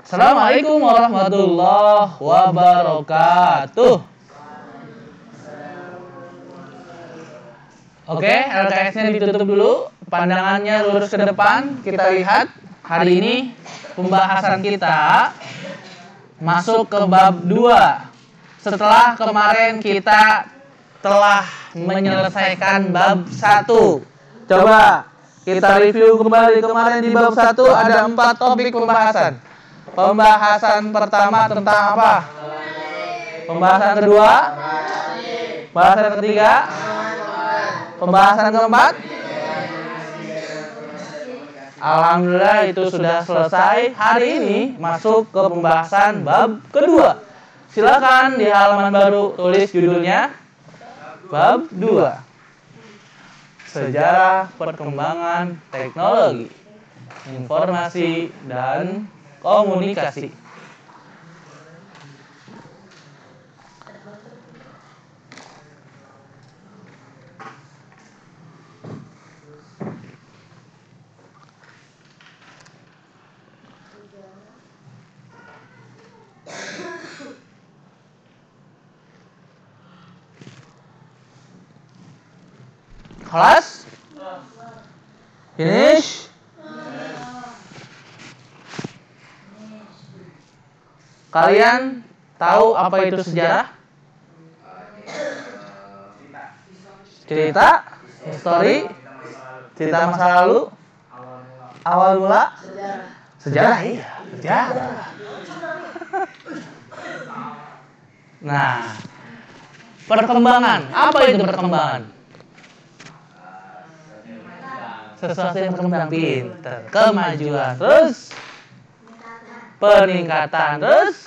Assalamualaikum warahmatullahi wabarakatuh. Oke, LKS-nya ditutup dulu, pandangannya lurus ke depan. Kita lihat hari ini pembahasan kita masuk ke bab 2. Setelah kemarin kita telah menyelesaikan bab 1. Coba kita review kembali. Kemarin di bab 1 ada 4 topik pembahasan. Pembahasan pertama tentang apa? Pembahasan kedua? Pembahasan ketiga? Pembahasan keempat? Alhamdulillah itu sudah selesai. Hari ini masuk ke pembahasan bab kedua. Silakan di halaman baru tulis judulnya bab 2. Sejarah perkembangan teknologi, informasi dan komunikasi. Kelas? Finish? Kalian tahu apa itu sejarah? Cerita? History? Cerita masa lalu? Awal mula? Sejarah? Iya, sejarah. Nah, perkembangan. Apa itu perkembangan? Sesuatu yang berkembang, pinter, kemajuan, terus peningkatan, terus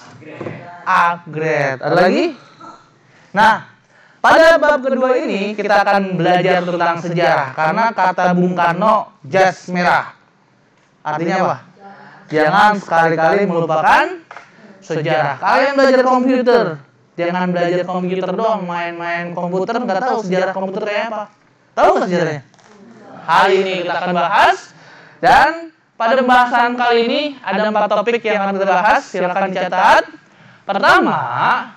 upgrade. Ada lagi? Nah, pada bab kedua ini kita akan belajar tentang sejarah. Karena kata Bung Karno, jas merah. Artinya apa? Jangan sekali-kali melupakan sejarah. Kalian belajar komputer, jangan belajar komputer doang, main-main komputer, nggak tahu sejarah komputer kayak apa. Tahu nggak sejarahnya? Hari ini kita akan bahas, dan pada pembahasan kali ini ada 4 topik yang akan kita bahas. Silakan dicatat. Pertama,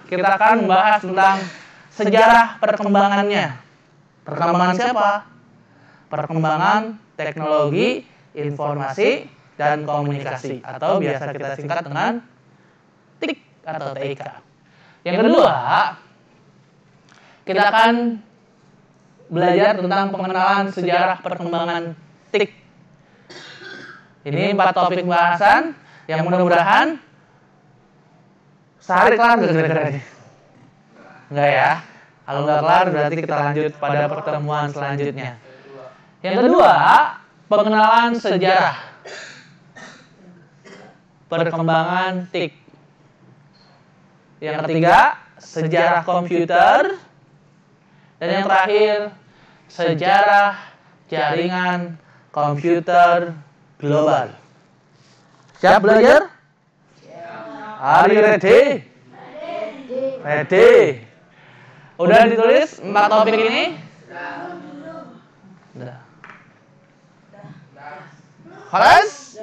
kita akan membahas tentang sejarah perkembangannya. Perkembangan siapa? Perkembangan teknologi, informasi, dan komunikasi, atau biasa kita singkat dengan TIK atau TIK. Yang kedua, kita akan belajar tentang pengenalan sejarah perkembangan TIK. Ini 4 topik bahasan yang mudah-mudahan sehari kelar gara-gara ini. Enggak ya? Kalau nggak kelar berarti kita lanjut pada pertemuan selanjutnya. Yang kedua, pengenalan sejarah perkembangan TIK. Yang ketiga, sejarah komputer. Dan yang terakhir, sejarah jaringan komputer global. Siap belajar? Are you ready? Ready. Udah ditulis 4 topik ini? Udah. Kelas?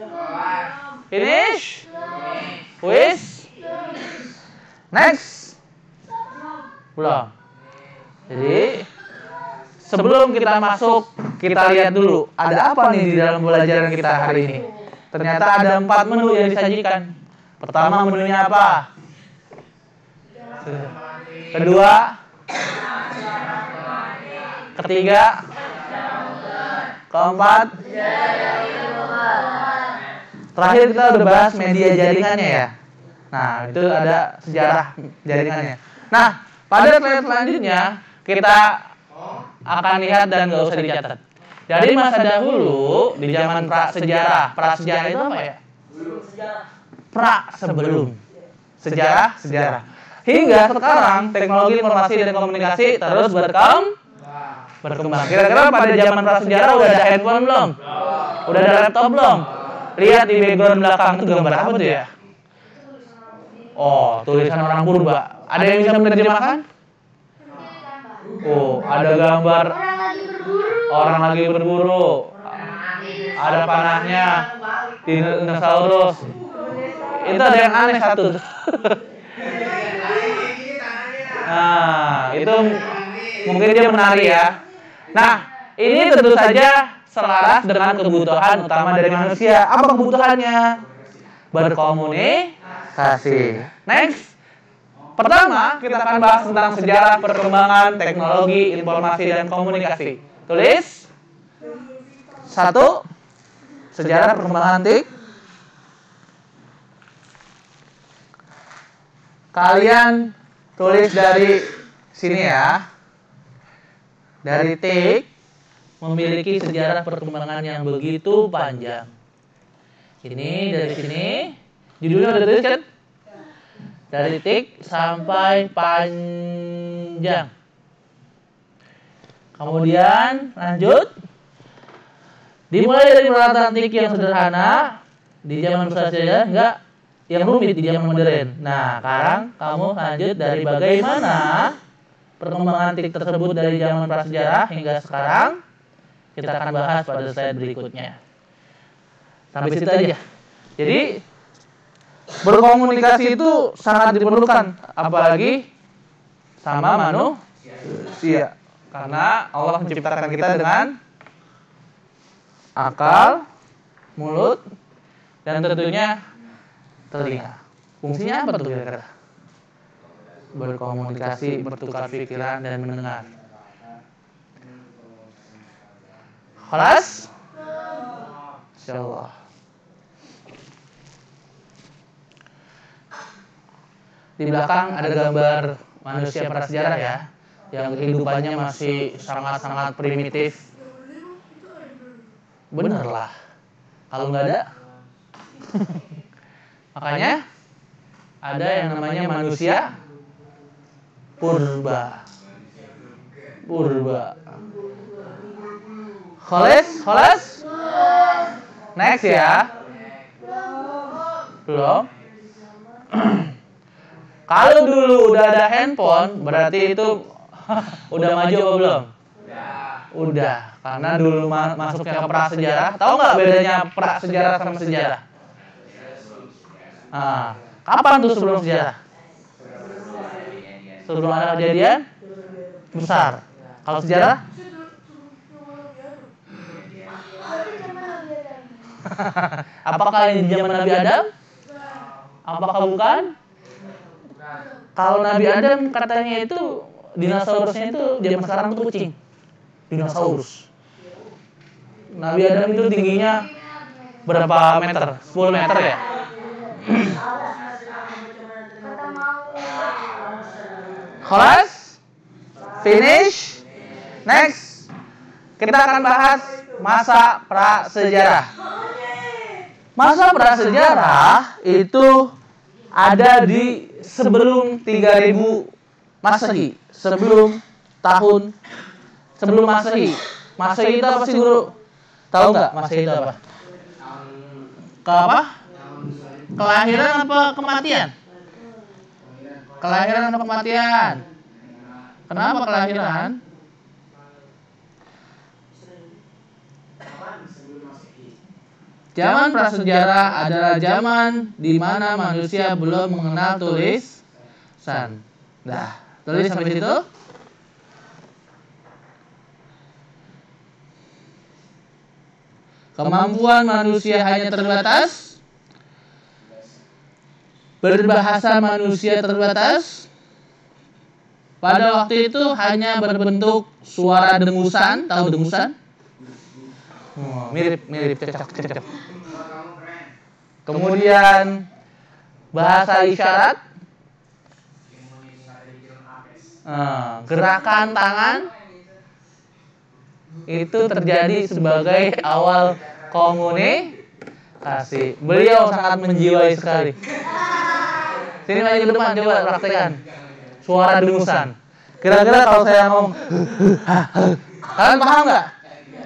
Finish? Wish? Next? Belum. Jadi, sebelum kita masuk, kita lihat dulu ada apa nih di dalam pelajaran kita hari ini. Ternyata ada 4 menu yang disajikan. Pertama, menunya apa? Kedua? Ketiga? Keempat? Terakhir kita udah bahas media jaringannya ya. Nah, itu ada sejarah jaringannya. Nah, pada slide selanjutnya kita akan lihat dan nggak usah dicatat. Dari masa dahulu, di zaman prasejarah. Prasejarah itu apa ya? Sebelum. Sejarah. Hingga sekarang, teknologi informasi dan komunikasi terus berkembang. Kira-kira pada zaman prasejarah udah ada handphone belum? Udah ada laptop belum? Lihat di background belakang itu gambar apa tuh ya? Oh, tulisan orang purba. Ada yang bisa menerjemahkan? Oh, ada gambar orang lagi berburu. Ada panahnya dinosaurus. itu ada yang aneh satu. Nah, itu mungkin dia menari ya. Nah, ini tentu saja selaras dengan kebutuhan utama dari manusia. Apa kebutuhannya? Berkomunikasi. Next. Pertama, kita akan bahas tentang sejarah perkembangan teknologi, informasi, dan komunikasi. Tulis. 1. Sejarah perkembangan TIK. Kalian tulis dari sini ya. Dari TIK memiliki sejarah perkembangan yang begitu panjang. Ini dari sini. Judulnya udah tulis kan? Dari TIK sampai panjang. Kemudian lanjut. Dimulai dari peralatan TIK yang sederhana di zaman prasejarah enggak yang rumit di zaman modern. Nah, sekarang kamu lanjut dari bagaimana perkembangan TIK tersebut dari zaman prasejarah hingga sekarang. Kita akan bahas pada slide berikutnya. Sampai situ aja. Jadi berkomunikasi itu sangat diperlukan, apalagi sama manusia. Karena Allah menciptakan kita dengan akal, mulut, dan tentunya telinga. Fungsinya apa tuh kira-kira? Berkomunikasi, bertukar pikiran, dan mendengar. Kelas? Insyaallah. Di belakang ada gambar manusia prasejarah ya, yang kehidupannya masih sangat-sangat primitif. Bener lah. Kalau nggak ada, makanya ada yang namanya manusia purba. Kholes? Next ya. Belum. Kalau dulu udah ada handphone, berarti itu udah maju apa belum? Udah. Karena dulu masuknya ke prasejarah. Tahu nggak bedanya prasejarah sama sejarah? Nah, kapan tuh sebelum sejarah? Sebelum ada kejadian besar. Kalau sejarah? Apakah ini zaman Nabi Adam? Apakah bukan? Kalau Nabi Adam katanya itu dinosaurusnya itu zaman sekarang tuh kucing. Dinosaurus. Nabi Adam itu tingginya berapa meter? 10 meter ya? Kelas? Finish? Next. Kita akan bahas masa prasejarah. Masa prasejarah itu ada di sebelum 3000 Masehi, sebelum Masehi. Masehi itu apa sih, Guru? Tahu nggak Masehi itu apa? Kelahiran apa kematian? Kelahiran atau kematian? Kenapa kelahiran? Zaman prasejarah adalah zaman di mana manusia belum mengenal tulisan. Nah, tulis sampai situ. Kemampuan manusia hanya terbatas. Berbahasa manusia terbatas. Pada waktu itu hanya berbentuk suara dengusan. Tahu dengusan? Mirip, cocok. Kemudian bahasa isyarat, gerakan tangan itu terjadi sebagai awal komunikasi. Beliau sangat menjiwai sekali. Sini maju ke depan, coba praktekkan suara dengusan. Kira-kira kalau saya ngomong, kalian paham nggak?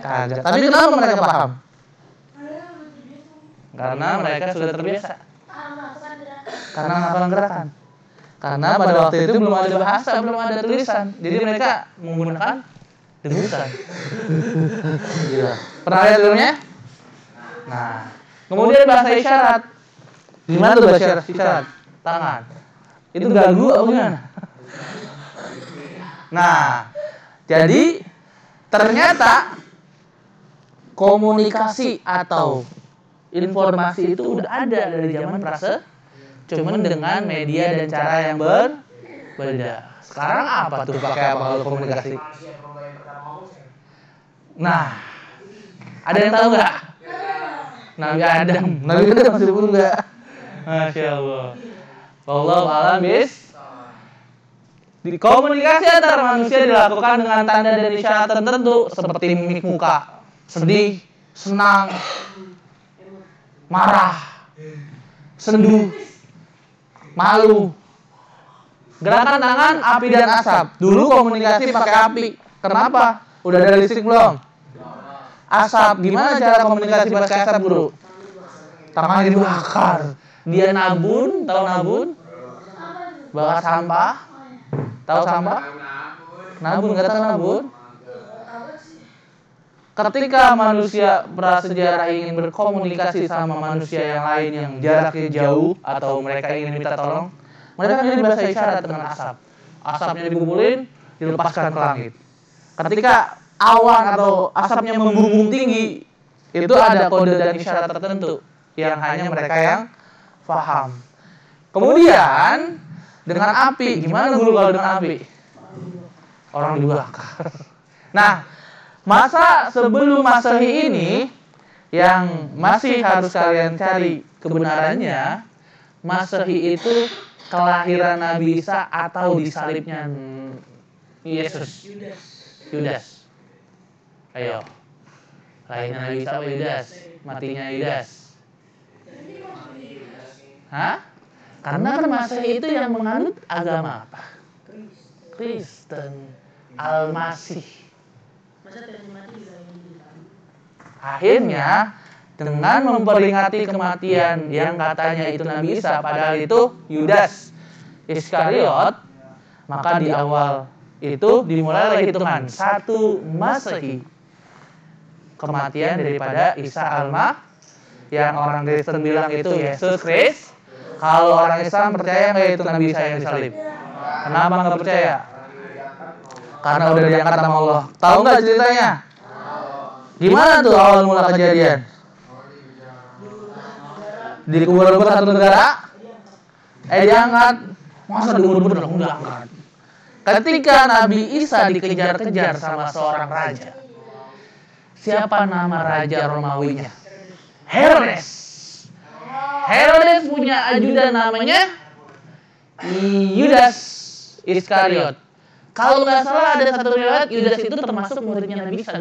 Kagak. Tapi kenapa mereka paham? Karena mereka sudah terbiasa. Karena melakukan gerakan. Karena pada waktu itu belum ada bahasa, belum ada tulisan. Jadi mereka menggunakan dengusan. Gila. Pernah lihat filmnya? Nah, kemudian bahasa isyarat. Gimana tuh bahasa isyarat? Tangan. Itu ganggu apa gimana? Nah, jadi ternyata komunikasi atau informasi itu udah ada dari zaman prasejarah, cuman dengan media dan cara yang berbeda. Sekarang apa tuh pakai apa kalau komunikasi? Nah, ada yang tahu nggak? Nabi Adam masih hidup nggak? Masya Allah. Wallahu a'lam di komunikasi antara manusia dilakukan dengan tanda dan isyarat tertentu seperti mimik muka, sedih, senang, marah, sendu, malu. Gerakan tangan, api dan asap. Dulu komunikasi pakai api. Kenapa? Udah ada listrik belum? Asap. Gimana cara komunikasi pakai asap, Guru? Tangannya dibakar. Dia nabun, tahu nabun? Bakar sampah. Tahu sampah? Nabun, nggak tahu nabun? Ketika manusia prasejarah ingin berkomunikasi sama manusia yang lain yang jaraknya jauh atau mereka ingin minta tolong, mereka ini bahasa isyarat dengan asap. Asapnya dikumpulin, dilepaskan ke langit. Ketika awan atau asapnya membumbung tinggi, itu ada kode dan isyarat tertentu yang hanya mereka yang paham. Kemudian dengan api, gimana Guru kalau dengan api? Orang dibakar. Nah, masa sebelum Masehi ini yang masih harus kalian cari kebenarannya, Masehi itu kelahiran Nabi Isa atau disalibnya Yesus? Yudas. Ayo. Kelahiran Nabi Isa apa Yudas? Matinya Yudas. Hah? Karena kan Masehi itu yang menganut agama apa? Kristen. Al-Masih. Akhirnya dengan memperingati kematian yang katanya itu Nabi Isa, padahal itu Yudas Iskariot, maka di awal itu dimulai hitungan 1 Masehi, kematian daripada Isa Al-Masih, yang orang Kristen bilang itu Yesus Kristus. Kalau orang Islam percaya nggak itu Nabi Isa yang disalib? Kenapa nggak percaya? Karena udah diangkat sama Allah. Tahu nggak ceritanya? Gimana tuh awal mula kejadian? Dikubur-kubur satu negara? Diangkat. Masa dikubur-kubur dong? Enggak angkat. Ketika Nabi Isa dikejar-kejar sama seorang raja. Siapa nama raja Romawinya? Herodes. Herodes punya ajudan namanya Yudas Iskariot. Kalau nggak salah ada satu riwayat Yudas itu termasuk muridnya Nabi Isa.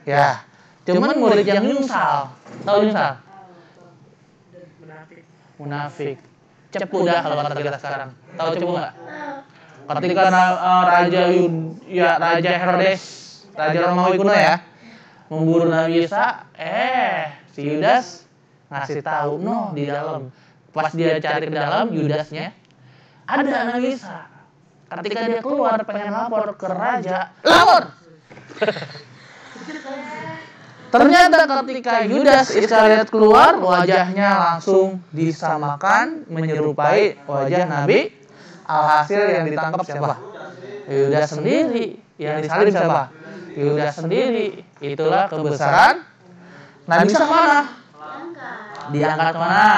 Ya, cuman murid yang nyungsal. Tahu nyungsal? Munafik. Cepu dah kalau kata kita sekarang. Tahu cepu nggak? Ketika Raja Herodes, Raja Romawi kuno ya, memburu Nabi Isa, si Yudas ngasih tahu di dalam. Pas dia cari ke dalam, Yudasnya ada Nabi Isa. Ketika dia keluar pengen lapor ke raja, lapor. Ternyata ketika Yudas Iskariot keluar, wajahnya langsung disamakan menyerupai wajah Nabi. Alhasil yang ditangkap siapa? Yudas sendiri. Yang disalib siapa? Yudas sendiri. Itulah kebesaran Nabi Isa kemana? Diangkat kemana?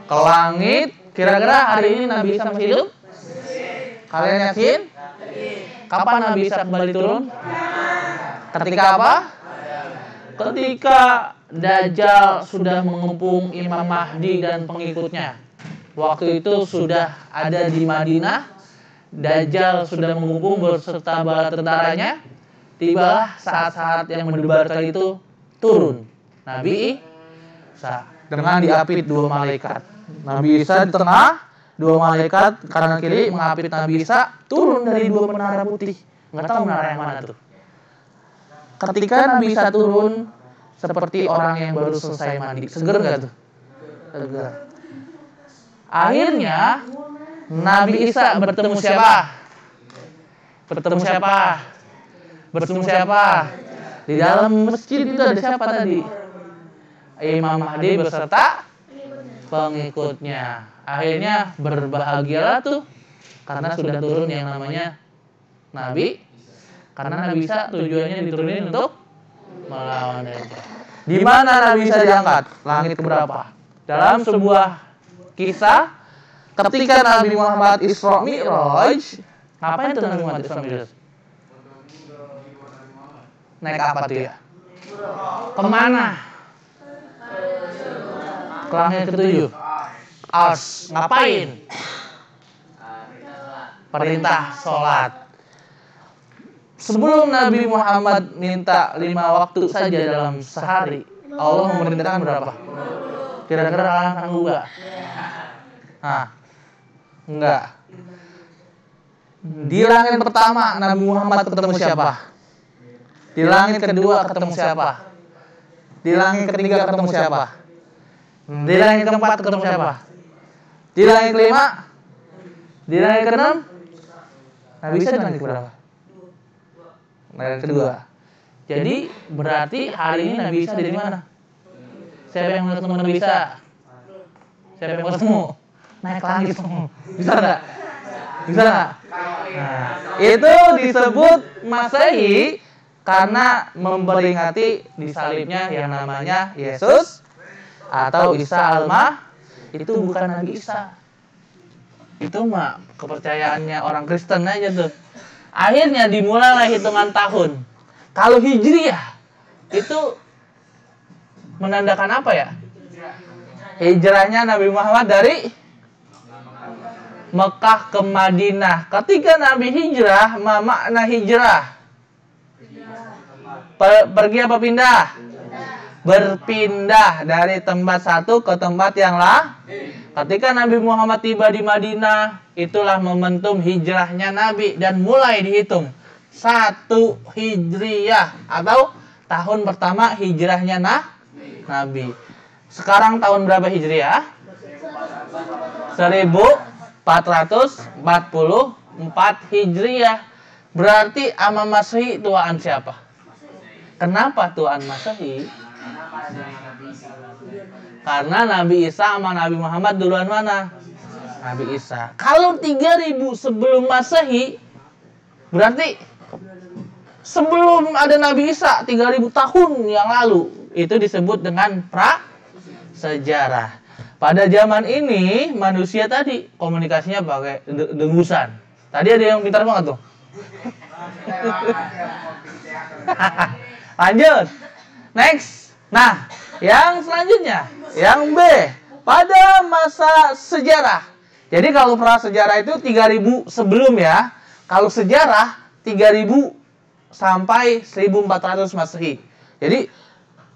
Ke langit. Kira-kira hari ini Nabi Isa masih hidup? Kalian yakin? Kapan Nabi Isa kembali turun? Ketika apa? Ketika Dajjal sudah mengepung Imam Mahdi dan pengikutnya. Waktu itu sudah ada di Madinah. Dajjal sudah mengepung beserta bala tentaranya. Tibalah saat-saat yang mendebarkan itu turun Nabi Isa dengan diapit 2 malaikat. Nabi Isa di tengah, 2 malaikat kanan kiri mengapit Nabi Isa, turun dari 2 menara putih. Nggak tahu menara yang mana tuh. Ketika Nabi Isa turun, seperti orang yang baru selesai mandi. Seger nggak tuh? Seger. Akhirnya Nabi Isa bertemu siapa? Bertemu siapa? Di dalam masjid itu ada siapa tadi? Imam Mahdi beserta pengikutnya. Akhirnya berbahagialah tuh karena sudah turun yang namanya Nabi. Karena Nabi Isa tujuannya diturunin untuk melawan Dajjal. Di mana Nabi Isa diangkat? Langit keberapa? Dalam sebuah kisah, ketika Nabi Muhammad Isra Mi'raj, ngapain tuh Nabi Muhammad Isra Mi'raj? Naik apa tuh ya? Kemana? Ke langit ketujuh. Ars. Ngapain? Perintah sholat. Sebelum Nabi Muhammad minta 5 waktu saja dalam sehari, Allah memerintahkan berapa? Kira-kira angka enggak? Nah, enggak. Di langit pertama Nabi Muhammad ketemu siapa? Di langit kedua ketemu siapa? Di langit ketiga ketemu siapa? Di langit keempat ketemu siapa? Di langit kelima? Di langit keenam? Nabi Isa di langit berapa? Langit kedua. Jadi berarti hari ini Nabi Isa di mana? Siapa yang mau ketemu Nabi Isa? Siapa yang mau ketemu? Naik langit. Bisa nggak? Bisa nggak? Nah, itu disebut Masehi karena memperingati disalibnya yang namanya Yesus atau Isa Almah. Itu bukan Nabi Isa. Itu mah kepercayaannya orang Kristen aja tuh. Akhirnya dimulailah hitungan tahun. Kalau Hijriah itu menandakan apa ya? Hijrahnya Nabi Muhammad dari Mekah ke Madinah. Ketika Nabi hijrah, makna hijrah? Pergi apa pindah? Berpindah dari tempat satu ke tempat yang lain. Ketika Nabi Muhammad tiba di Madinah, itulah momentum hijrahnya Nabi dan mulai dihitung 1 Hijriyah atau tahun pertama hijrahnya Nabi. Sekarang tahun berapa Hijriyah? 1444 Hijriyah. Berarti Ama Masehi tuaan siapa? Kenapa tuaan Masehi? Karena Nabi Isa sama Nabi Muhammad duluan mana? Nabi Isa. Kalau 3000 sebelum Masehi, berarti sebelum ada Nabi Isa 3000 tahun yang lalu. Itu disebut dengan prasejarah. Pada zaman ini manusia tadi komunikasinya pakai dengusan. Tadi ada yang pintar banget tuh. Lanjut. Next. Nah, yang selanjutnya, yang B, pada masa sejarah. Jadi kalau prasejarah itu 3000 sebelum ya. Kalau sejarah 3000 sampai 1400 Masehi. Jadi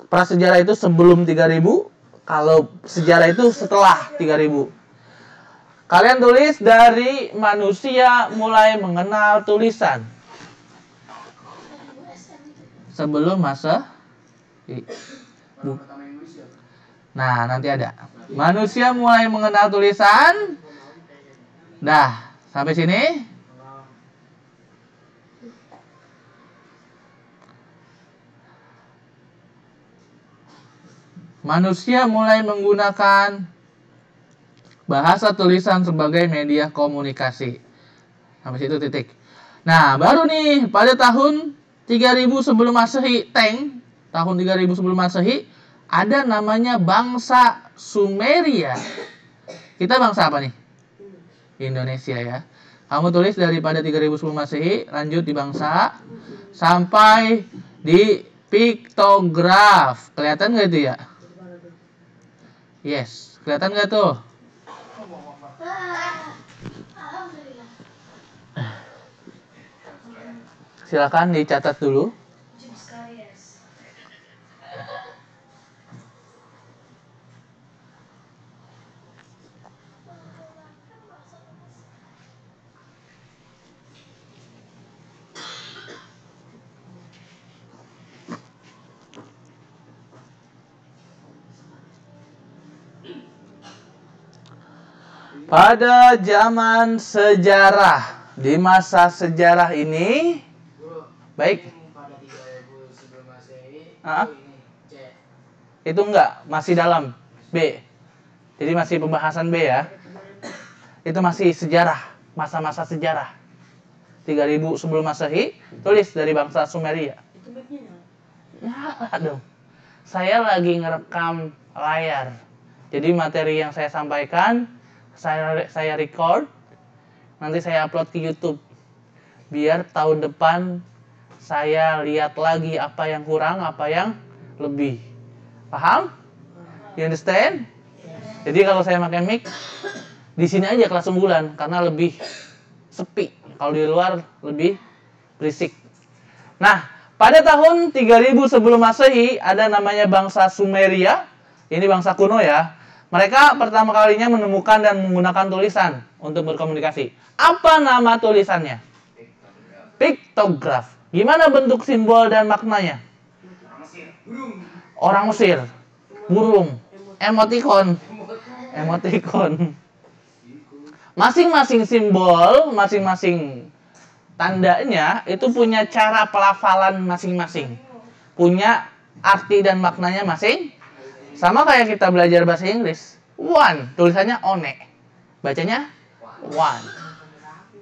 prasejarah itu sebelum 3000, kalau sejarah itu setelah 3000. Kalian tulis dari manusia mulai mengenal tulisan. Sebelum Masehi. Nah, nanti ada. Manusia mulai mengenal tulisan. Dah, sampai sini. Manusia mulai menggunakan bahasa tulisan sebagai media komunikasi. Sampai situ titik. Nah, baru nih pada tahun 3000 sebelum Masehi, tahun 3000 sebelum Masehi, ada namanya bangsa Sumeria. Kita bangsa apa nih? Indonesia ya. Kamu tulis daripada 3000 sebelum Masehi, lanjut di bangsa sampai di piktograf. Kelihatan nggak itu ya? Yes, kelihatan nggak tuh? Silakan dicatat dulu. Pada zaman sejarah, di masa sejarah ini, baik. Itu enggak, masih dalam B. Jadi masih pembahasan B ya. Itu masih sejarah, masa-masa sejarah. 3000 sebelum Masehi, tulis dari bangsa Sumeria. Ya, aduh. Saya lagi ngerekam layar. Jadi materi yang saya sampaikan, saya record, nanti saya upload ke YouTube. Biar tahun depan saya lihat lagi apa yang kurang, apa yang lebih. Paham? You understand? Jadi kalau saya pakai mic, di sini aja kelas unggulan karena lebih sepi. Kalau di luar lebih berisik. Nah, pada tahun 3000 sebelum Masehi ada namanya bangsa Sumeria. Ini bangsa kuno ya. Mereka pertama kalinya menemukan dan menggunakan tulisan untuk berkomunikasi. Apa nama tulisannya? Piktograf. Gimana bentuk simbol dan maknanya? Orang Mesir. Burung. Emoticon. Masing-masing simbol, masing-masing tandanya itu punya cara pelafalan masing-masing. Punya arti dan maknanya masing. Sama kayak kita belajar bahasa Inggris. One, tulisannya one. Bacanya one.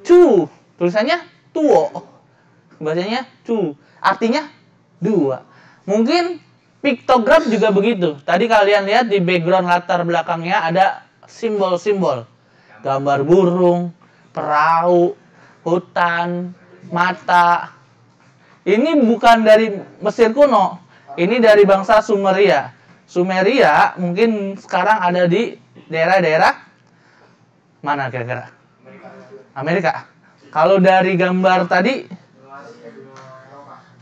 Two, tulisannya tuo. Bacanya two. Artinya dua. Mungkin piktograf juga begitu. Tadi kalian lihat di background latar belakangnya ada simbol-simbol. Gambar burung, perahu, hutan, mata. Ini bukan dari Mesir kuno. Ini dari bangsa Sumeria. Sumeria mungkin sekarang ada di daerah-daerah mana kira-kira? Amerika. Kalau dari gambar tadi,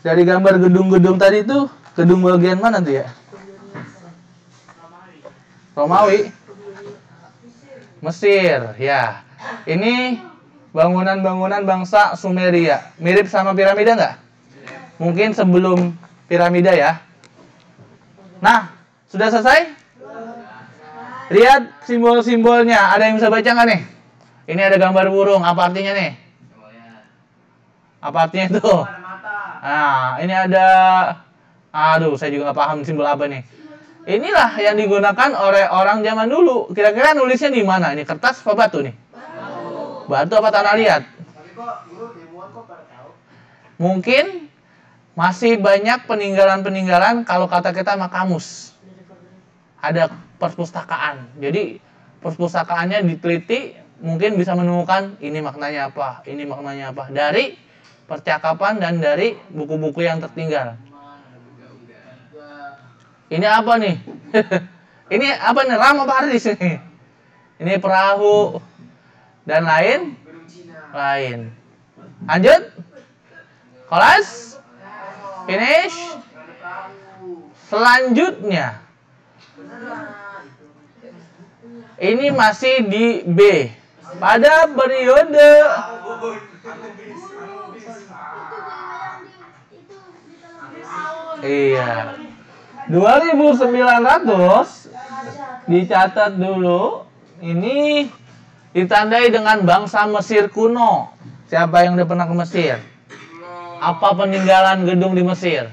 dari gambar gedung-gedung tadi itu, gedung bagian mana tuh ya? Romawi. Mesir, ya. Ini bangunan-bangunan bangsa Sumeria. Mirip sama piramida nggak? Mungkin sebelum piramida ya. Nah, sudah selesai? Lihat simbol-simbolnya. Ada yang bisa baca nggak nih? Ini ada gambar burung. Apa artinya nih? Apa artinya itu? Nah, ini ada... Aduh, saya juga nggak paham simbol apa nih. Inilah yang digunakan oleh orang zaman dulu. Kira-kira nulisnya di mana? Ini kertas apa batu nih? Batu apa tanah liat? Mungkin masih banyak peninggalan-peninggalan kalau kata kita mah kamus. Ada perpustakaan. Jadi perpustakaannya diteliti, mungkin bisa menemukan ini maknanya apa, ini maknanya apa. Dari percakapan dan dari buku-buku yang tertinggal. Ini apa nih? Ini apa nih? Ram apa artis nih? Ini perahu dan lain. Lanjut. Kelas. Finish. Selanjutnya. Ini masih di B. Pada periode iya. 2900 dicatat dulu. Ini ditandai dengan bangsa Mesir kuno. Siapa yang udah pernah ke Mesir? Apa peninggalan gedung di Mesir?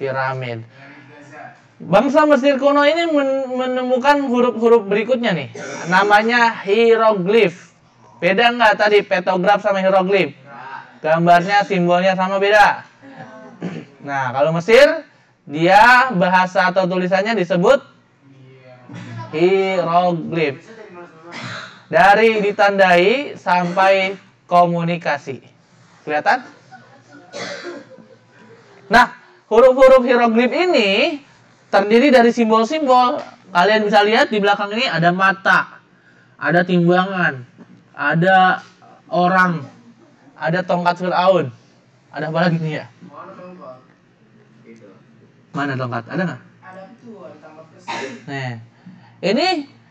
Piramid. Bangsa Mesir kuno ini menemukan huruf-huruf berikutnya nih. Namanya hieroglif. Beda nggak tadi pektograf sama hieroglif? Gambarnya, simbolnya sama beda. Nah, kalau Mesir dia bahasa atau tulisannya disebut hieroglif. Dari ditandai sampai komunikasi. Kelihatan? Nah, huruf-huruf hieroglif ini terdiri dari simbol-simbol. Kalian bisa lihat di belakang ini ada mata, ada timbangan, ada orang, ada tongkat Firaun. Ada apa lagi nih ya? Mana tongkat? Ada nggak? Ada tuh, ada tongkat presiden. Nah, ini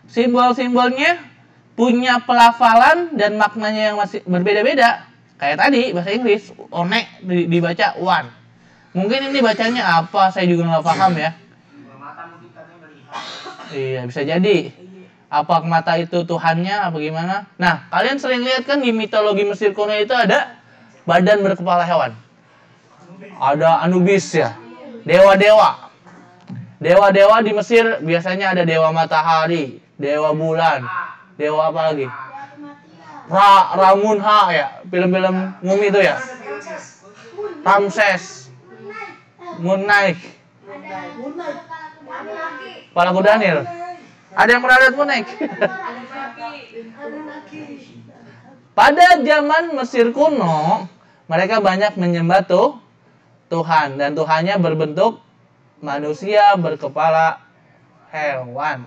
simbol-simbolnya punya pelafalan dan maknanya yang masih berbeda-beda. Kayak tadi bahasa Inggris, one dibaca one. Mungkin ini bacanya apa? Saya juga nggak paham ya. Iya, bisa jadi. Apa mata itu Tuhannya? Apa gimana? Nah, kalian sering lihat kan di mitologi Mesir kuno itu ada badan berkepala hewan. Ada Anubis ya. Dewa-dewa. Dewa-dewa di Mesir biasanya ada dewa matahari, dewa bulan, dewa apa lagi? Ramunha ya, film-film mumi itu ya. Ramses, Munaik, kepala kuda Nil. Ada yang pernah lihat Munaik? Pada zaman Mesir kuno, mereka banyak menyembah Tuhan, dan Tuhannya berbentuk manusia berkepala hewan,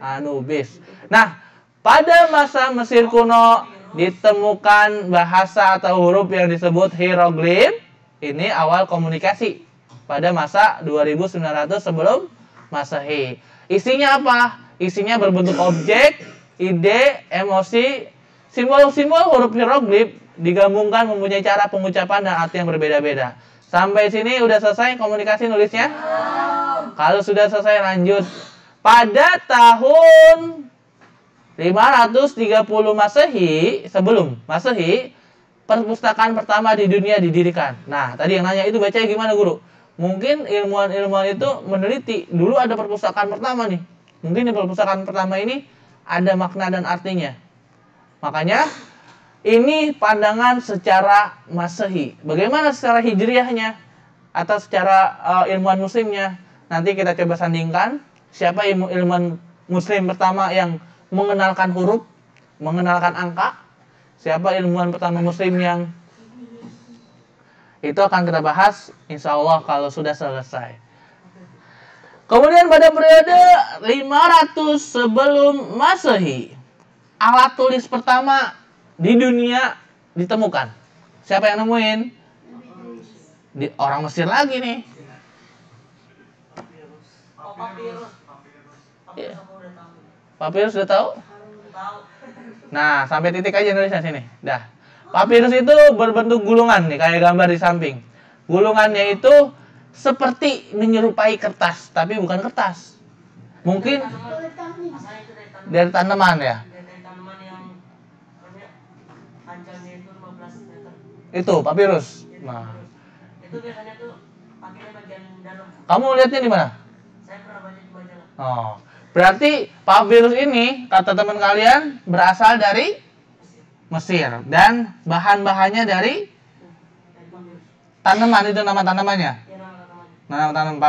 Anubis. Nah, pada masa Mesir kuno ditemukan bahasa atau huruf yang disebut hieroglif. Ini awal komunikasi pada masa 2900 sebelum Masehi. Isinya apa? Isinya berbentuk objek, ide, emosi. Simbol-simbol huruf hieroglif digabungkan mempunyai cara pengucapan dan arti yang berbeda-beda. Sampai sini udah selesai komunikasi nulisnya? Kalau sudah selesai lanjut. Pada tahun 530 Masehi, sebelum Masehi, perpustakaan pertama di dunia didirikan. Nah, tadi yang nanya itu bacanya gimana, Guru? Mungkin ilmuwan-ilmuwan itu meneliti, dulu ada perpustakaan pertama nih. Mungkin di perpustakaan pertama ini ada makna dan artinya. Makanya ini pandangan secara Masehi. Bagaimana secara Hijriahnya atau secara ilmuwan muslimnya? Nanti kita coba sandingkan siapa ilmuwan muslim pertama yang mengenalkan huruf, mengenalkan angka. Siapa ilmuwan pertama muslim yang itu akan kita bahas insya Allah kalau sudah selesai. Kemudian pada periode 500 sebelum Masehi, alat tulis pertama di dunia ditemukan. Siapa yang nemuin? Orang Mesir lagi nih. Papirus udah tahu? Nah, sampai titik aja nulisnya sini. Dah. Papirus itu berbentuk gulungan nih, kayak gambar di samping. Gulungannya itu seperti menyerupai kertas, tapi bukan kertas. Mungkin dari tanaman ya. Itu papirus. Nah, itu biasanya tuh pakainya bagian dalam. Kamu lihatnya di mana? Saya pernah baca di majalah. Oh, berarti papirus ini kata teman kalian berasal dari Mesir dan bahan-bahannya dari tanaman. Itu nama tanamannya. Nama tanaman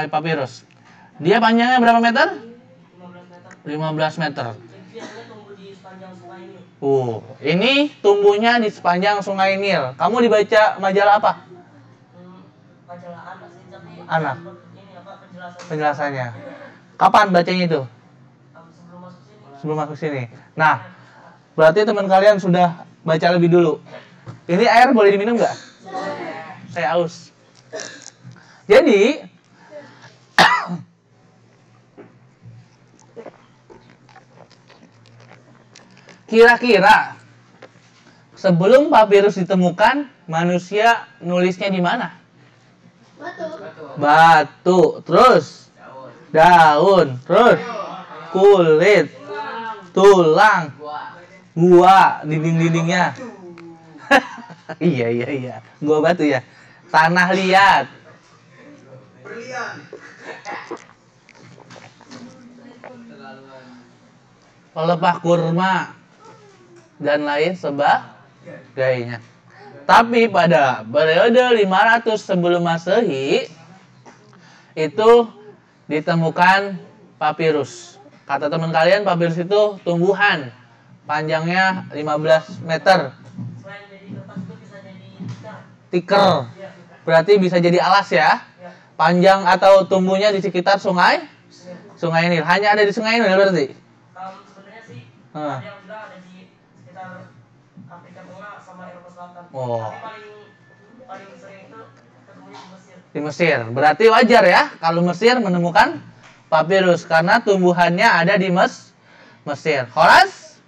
papirus. Dia panjangnya berapa meter? 15 meter. Ini tumbuhnya di sepanjang Sungai Nil. Kamu dibaca majalah apa? Majalah Anak. Penjelasannya. Kapan bacanya itu? Sebelum masuk sini. Nah, berarti teman kalian sudah baca lebih dulu. Ini air boleh diminum nggak? Saya haus. Jadi kira-kira sebelum papirus ditemukan, manusia nulisnya di mana? Batu. Terus daun. Terus kulit. Tulang. Gua dinding-dindingnya. Iya. Gua batu ya. Tanah liat. Pelepah kurma dan lain sebagainya. Tapi pada periode 500 sebelum Masehi itu ditemukan papirus. Kata teman kalian papirus itu tumbuhan panjangnya 15 meter. Selain jadi kertas itu bisa jadi tikar. Berarti bisa jadi alas ya. Panjang atau tumbuhnya di sekitar Sungai Nil. Hanya ada di Sungai Nil berarti. Sebenarnya sih ada yang bilang ada di sekitar Afrika Tengah sama Eropa Selatan. Tapi paling sering itu ketemunya di Mesir. Di Mesir. Berarti wajar ya kalau Mesir menemukan papirus karena tumbuhannya ada di Mesir. Horas?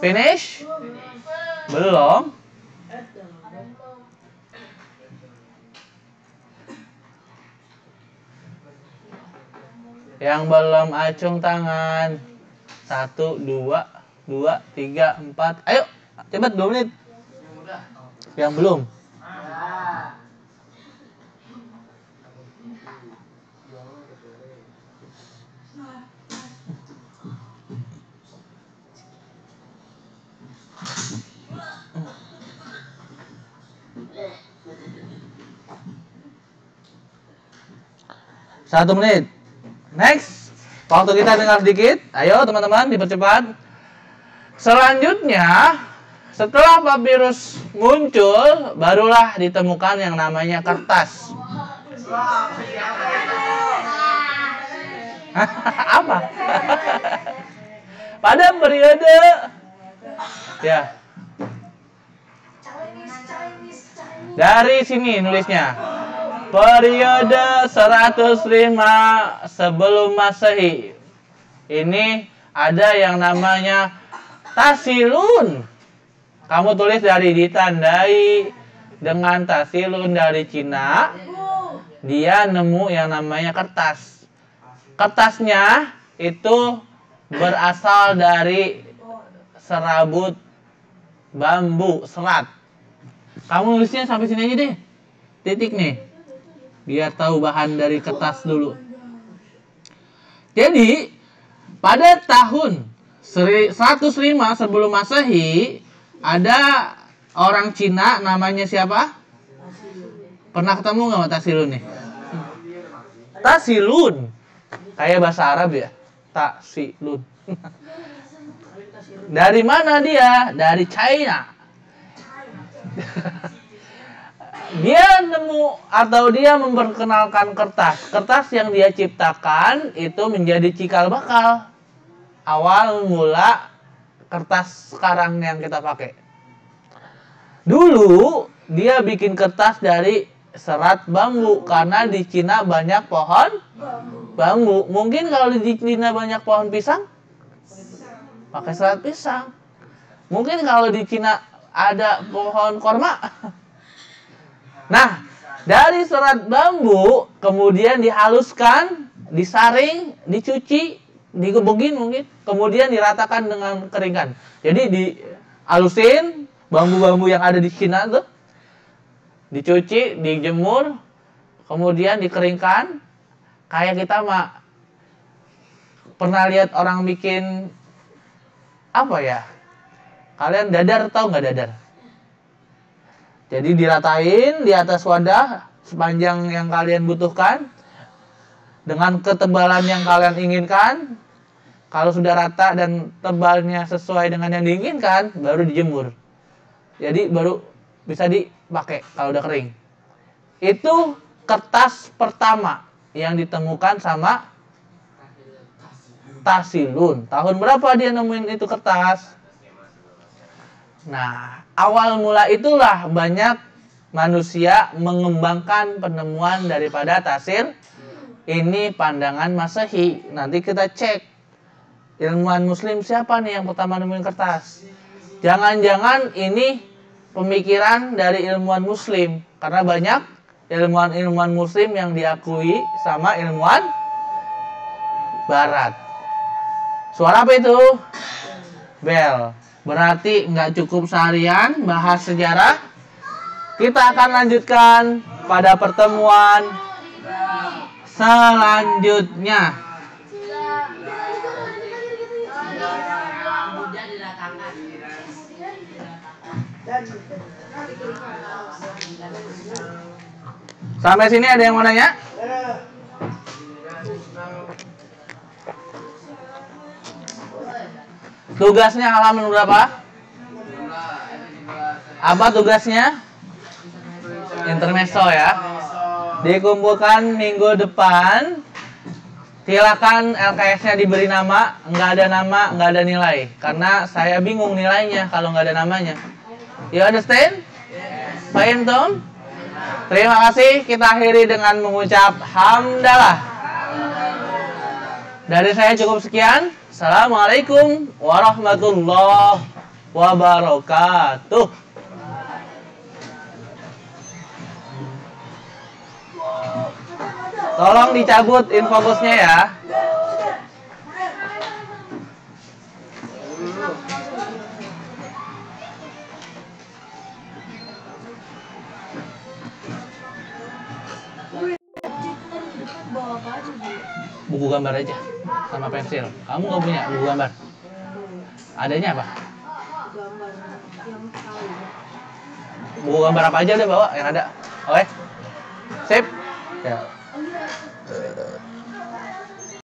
Finish? Belum. Yang belum acung tangan. 1, 2, 3, 4. Ayo, cepat 2 menit. Yang belum. 1 menit. Next. Waktu kita tinggal sedikit. Ayo teman-teman dipercepat. Selanjutnya, setelah papirus muncul, barulah ditemukan yang namanya kertas. Apa? Pada periode ya. Dari sini nulisnya. Periode 105 sebelum Masehi. Ini ada yang namanya Tasilun. Kamu tulis dari ditandai dengan Tasilun dari Cina. Dia nemu yang namanya kertas. Kertasnya itu berasal dari serabut bambu, serat. Kamu nulisnya sampai sini aja deh. Titik nih. Biar tahu bahan dari kertas dulu. Jadi, pada tahun 105 sebelum Masehi, ada orang Cina namanya siapa? Pernah ketemu nggak sama Tasilun nih? Tasilun. Kayak bahasa Arab ya? Tasilun. Dari mana dia? Dari China. Dia nemu atau dia memperkenalkan kertas. Kertas yang dia ciptakan itu menjadi cikal bakal awal mula kertas sekarang yang kita pakai. Dulu dia bikin kertas dari serat bambu karena di Cina banyak pohon bambu. Mungkin kalau di Cina banyak pohon pisang, pakai serat pisang. Mungkin kalau di Cina ada pohon korma. Nah, dari serat bambu kemudian dihaluskan, disaring, dicuci, digebukin mungkin, kemudian diratakan dengan keringkan. Jadi dihalusin bambu-bambu yang ada di Cina tuh, dicuci, dijemur, kemudian dikeringkan. Kayak kita mah pernah lihat orang bikin apa ya? Kalian dadar tahu nggak dadar? Jadi diratain di atas wadah sepanjang yang kalian butuhkan dengan ketebalan yang kalian inginkan. Kalau sudah rata dan tebalnya sesuai dengan yang diinginkan, baru dijemur. Jadi baru bisa dipakai kalau udah kering. Itu kertas pertama yang ditemukan sama Tasilun. Tahun berapa dia nemuin itu kertas? Nah, awal mula itulah banyak manusia mengembangkan penemuan daripada Tasil. Ini pandangan Masehi. Nanti kita cek ilmuwan Muslim siapa nih yang pertama nemuin kertas. Jangan-jangan ini pemikiran dari ilmuwan Muslim, karena banyak ilmuwan-ilmuwan Muslim yang diakui sama ilmuwan Barat. Suara apa itu? Bel. Berarti nggak cukup seharian bahas sejarah. Kita akan lanjutkan pada pertemuan selanjutnya. Sampai sini ada yang mau nanya? Tugasnya halaman berapa? Apa tugasnya? Intermezzo ya. Dikumpulkan minggu depan. Silakan LKS-nya diberi nama. Nggak ada nama, nggak ada nilai. Karena saya bingung nilainya kalau nggak ada namanya. You understand? Paham, Tom? Terima kasih. Kita akhiri dengan mengucap hamdalah. Dari saya cukup sekian. Assalamualaikum warahmatullahi wabarakatuh. Tolong dicabut infobosnya ya. Buku gambar aja sama pensil. Kamu nggak punya buku gambar? Adanya apa? Buku gambar apa aja udah bawa yang ada. Oke. Sip. Ya.